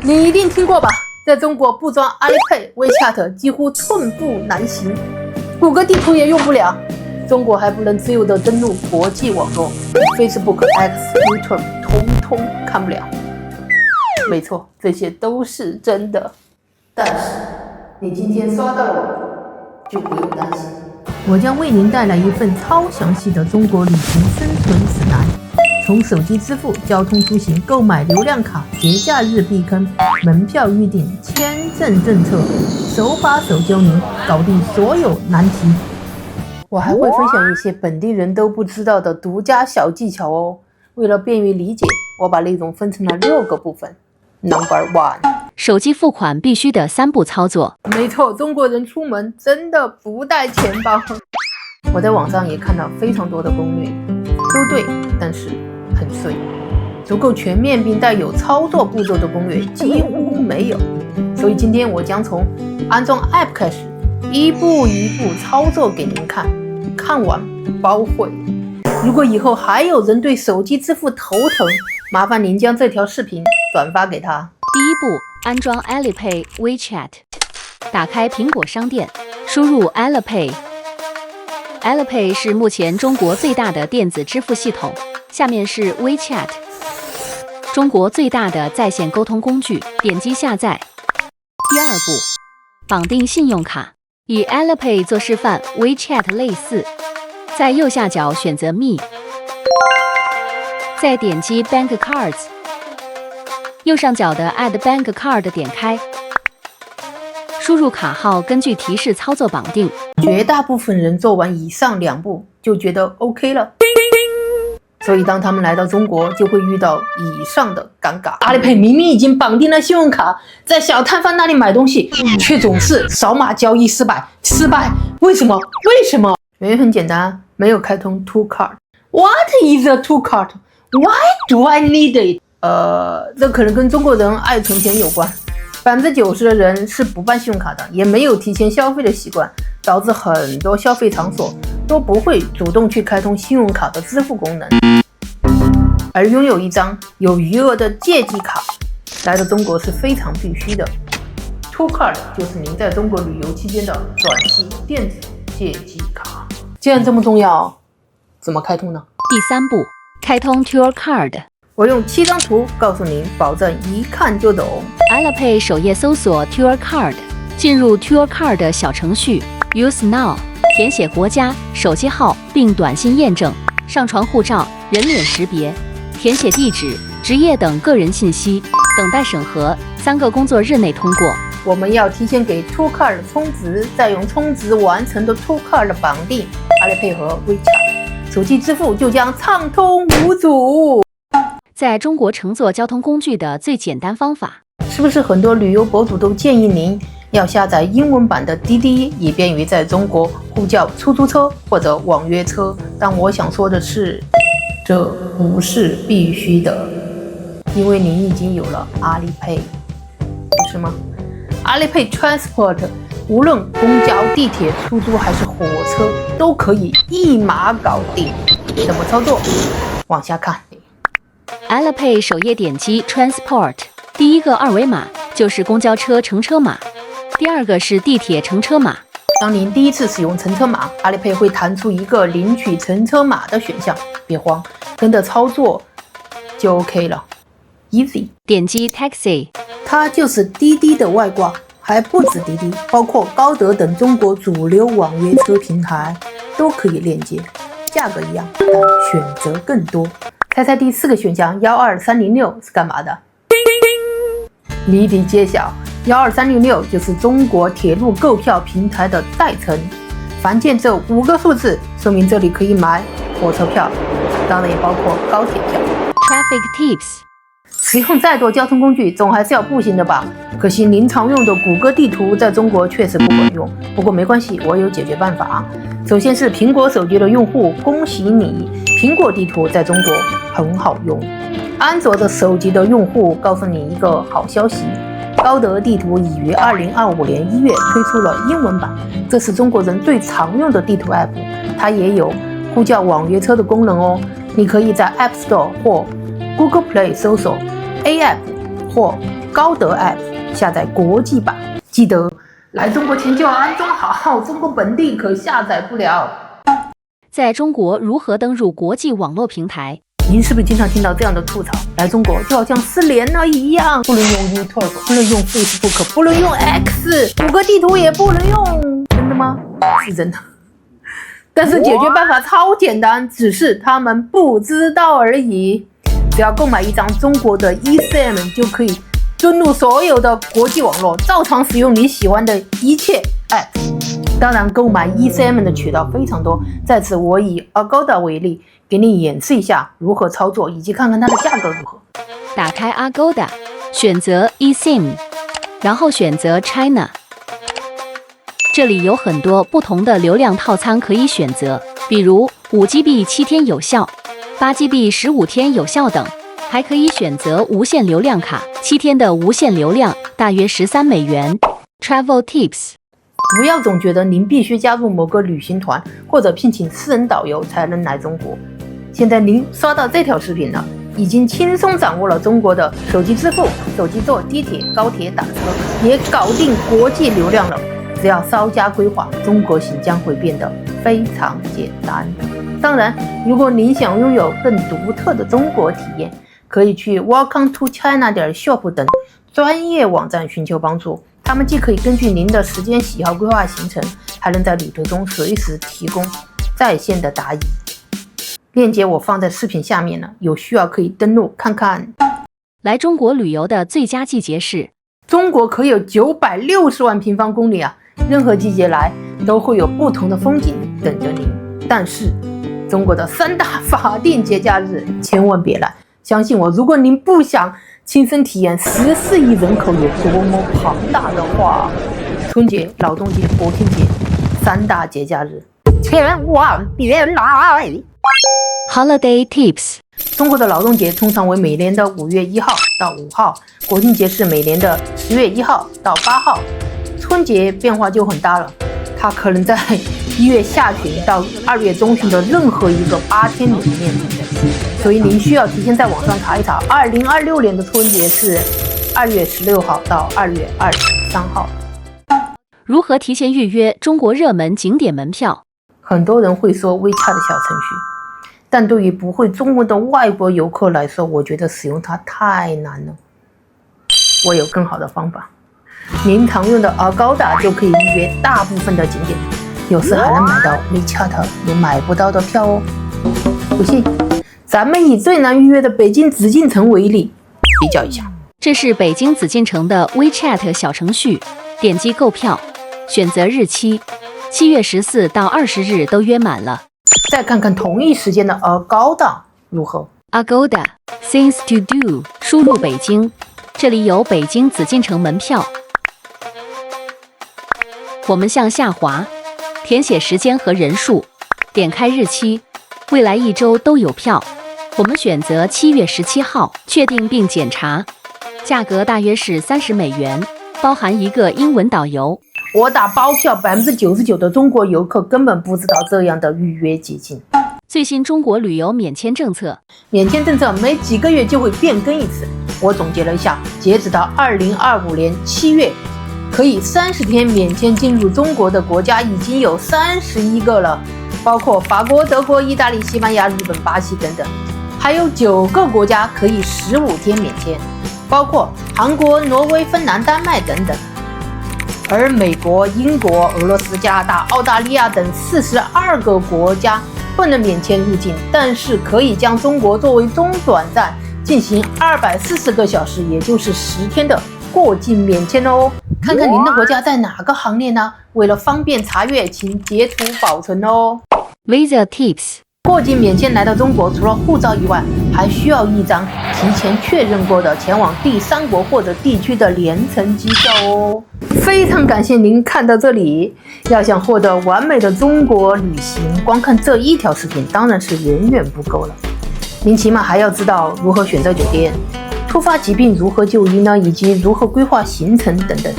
你一定听过吧？在中国不装 Alipay、WeChat 几乎寸步难行，谷歌地图也用不了。中国还不能自由地登录国际网络 ，Facebook、X、YouTube 通通看不了。没错，这些都是真的。但是你今天刷到了我，就不用担心，我将为您带来一份超详细的中国旅行生存指南。从手机支付、交通出行、购买流量卡、节假日避坑、门票预订、签证政策，手把手教您搞定所有难题。我还会分享一些本地人都不知道的独家小技巧哦。为了便于理解，我把内容分成了6个部分。Number 1， 手机付款必须的3步操作。没错，中国人出门真的不带钱包。我在网上也看到非常多的攻略，都对，但是很碎，足够全面并带有操作步骤的攻略几乎没有。所以今天我将从安装 App 开始，一步一步操作给您看，看完包会。如果以后还有人对手机支付头疼，麻烦您将这条视频转发给他。第一步，安装 Alipay、WeChat。打开苹果商店，输入 Alipay。Alipay 是目前中国最大的电子支付系统，下面是 WeChat， 中国最大的在线沟通工具。点击下载。第二步，绑定信用卡，以 Alipay 做示范 ，WeChat 类似。在右下角选择 Me， 再点击 Bank Cards， 右上角的 Add Bank Card 点开，输入卡号，根据提示操作绑定。绝大部分人做完以上2步就觉得 OK 了，所以当他们来到中国就会遇到以上的尴尬。阿里配明明已经绑定了信用卡，在小摊贩那里买东西，却总是扫码交易失败。为什么？原因很简单，没有开通 Two Card。What is a Two Card? Why do I need it? 这可能跟中国人爱存钱有关。90%的人是不办信用卡的，也没有提前消费的习惯，导致很多消费场所都不会主动去开通信用卡的支付功能。而拥有一张有余额的借记卡，来到中国是非常必须的。Two Card 就是您在中国旅游期间的短期电子借记卡。既然这么重要，怎么开通呢？第3步，开通 Tour Card。我用7张图告诉您，保证一看就懂。Alipay 首页搜索 Tour Card， 进入 Tour Card 小程序 Use Now， 填写国家、手机号并短信验证，上传护照、人脸识别，填写地址、职业等个人信息，等待审核，3个工作日内通过。我们要提前给 Two Card 充值，再用充值完成的 Two Card 绑定 Alipay 和 WeChat， 手机支付就将畅通无阻。在中国乘坐交通工具的最简单方法，是不是很多旅游博主都建议您要下载英文版的滴滴，以便于在中国呼叫出租车或者网约车？但我想说的是，这不是必须的，因为您已经有了 Alipay， 不是吗？ Alipay Transport 无论公交、地铁、出租还是火车，都可以一码搞定。怎么操作？往下看。Alipay 首页点击 Transport， 第一个2维码就是公交车乘车码，第2个是地铁乘车码。当您第一次使用乘车码， Alipay 会弹出一个领取乘车码的选项，别慌，跟着操作就 OK 了 ，Easy。点击 Taxi， 它就是滴滴的外挂，还不止滴滴，包括高德等中国主流网约车平台都可以链接，价格一样，但选择更多。猜猜第4个选项12306是干嘛的？谜底揭晓，12306就是中国铁路购票平台的代称。凡见这5个数字，说明这里可以买火车票，当然也包括高铁票。Traffic Tips， 使用再多交通工具，总还是要步行的吧？可惜您常用的谷歌地图在中国确实不管用，不过没关系，我有解决办法。首先是苹果手机的用户，恭喜你，苹果地图在中国很好用。安卓的手机的用户，告诉你一个好消息，高德地图已于2025年1月推出了英文版，这是中国人最常用的地图 App， 它也有呼叫网约车的功能哦。你可以在 App Store 或 Google Play 搜索 A App 或高德 App 下载国际版，记得来中国前就要安装好，中国本地可下载不了。在中国如何登入国际网络平台？您是不是经常听到这样的吐槽？来中国就好像失联了一样，不能用 YouTube， 不能用 Facebook， 不能用 X， 谷歌地图也不能用。真的吗？是真的。但是解决办法超简单，只是他们不知道而已。只要购买一张中国的 eSIM 就可以登录所有的国际网络，照常使用你喜欢的一切 App。当然，购买 eSIM 的渠道非常多，在此我以 Agoda 为例，给你演示一下如何操作，以及看看它的价格如何。打开 Agoda， 选择 eSIM， 然后选择 China。这里有很多不同的流量套餐可以选择，比如 5GB 7天有效、8GB 15天有效等，还可以选择无限流量卡，7天的无限流量大约13美元。Travel Tips。不要总觉得您必须加入某个旅行团或者聘请私人导游才能来中国。现在您刷到这条视频了，已经轻松掌握了中国的手机支付、手机坐地铁、高铁打车，也搞定国际流量了。只要稍加规划，中国行将会变得非常简单。当然，如果您想拥有更独特的中国体验，可以去 Welcome to China.shop 等专业网站寻求帮助。他们既可以根据您的时间喜好规划行程，还能在旅途中随时提供在线的答疑。链接我放在视频下面了，有需要可以登录看看。来中国旅游的最佳季节是？中国可有960万平方公里啊，任何季节来都会有不同的风景等着您。但是中国的3大法定节假日千万别来，相信我，如果您不想亲身体验14亿人口有多么庞大的话，春节、劳动节、国庆节3大节假日千万别来。Holiday Tips。 中国的劳动节通常为每年的5月1号到5号，国庆节是每年的10月1号到8号，春节变化就很大了，它可能在1月下旬到2月中旬的任何一个8天里面，所以您需要提前在网上查一查。2026年的春节是2月16号到2月23号。如何提前预约中国热门景点门票？很多人会说 WeChat 的小程序，但对于不会中文的外国游客来说，我觉得使用它太难了。我有更好的方法，您常用的 Agoda 就可以预约大部分的景点，有时还能买到 WeChat 你买不到的票哦。不信，咱们以最难预约的北京紫禁城为例，比较一下。这是北京紫禁城的 WeChat 小程序，点击购票，选择日期，7月14到20日都约满了。再看看同一时间的 Agoda 如何？ Agoda Things to Do， 输入北京，这里有北京紫禁城门票。我们向下滑，填写时间和人数，点开日期，未来1周都有票。我们选择7月17号，确定并检查，价格大约是30美元，包含一个英文导游。我打包票，99%的中国游客根本不知道这样的预约捷径。最新中国旅游免签政策，免签政策每几个月就会变更一次。我总结了一下，截止到2025年7月，可以30天免签进入中国的国家已经有31个了，包括法国、德国、意大利、西班牙、日本、巴西等等，还有9个国家可以15天免签，包括韩国、挪威、芬兰、丹麦等等。而美国、英国、俄罗斯、加拿大、澳大利亚等42个国家不能免签入境，但是可以将中国作为中转站，进行240个小时，也就是10天的过境免签哦。看看您的国家在哪个行列呢？为了方便查阅，请截图保存哦。Visa Tips。过境免签来到中国，除了护照以外，还需要一张提前确认过的前往第3国或者地区的联程机票哦。非常感谢您看到这里。要想获得完美的中国旅行，光看这一条视频当然是远远不够了。您起码还要知道如何选择酒店，突发疾病如何就医呢，以及如何规划行程等等。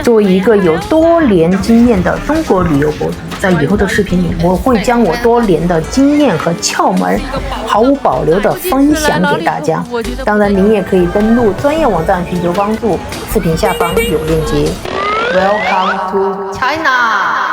作为一个有多年经验的中国旅游博主，在以后的视频里，我会将我多年的经验和窍门毫无保留地分享给大家。当然，您也可以登录专业网站寻求帮助，视频下方有链接。Welcome to China。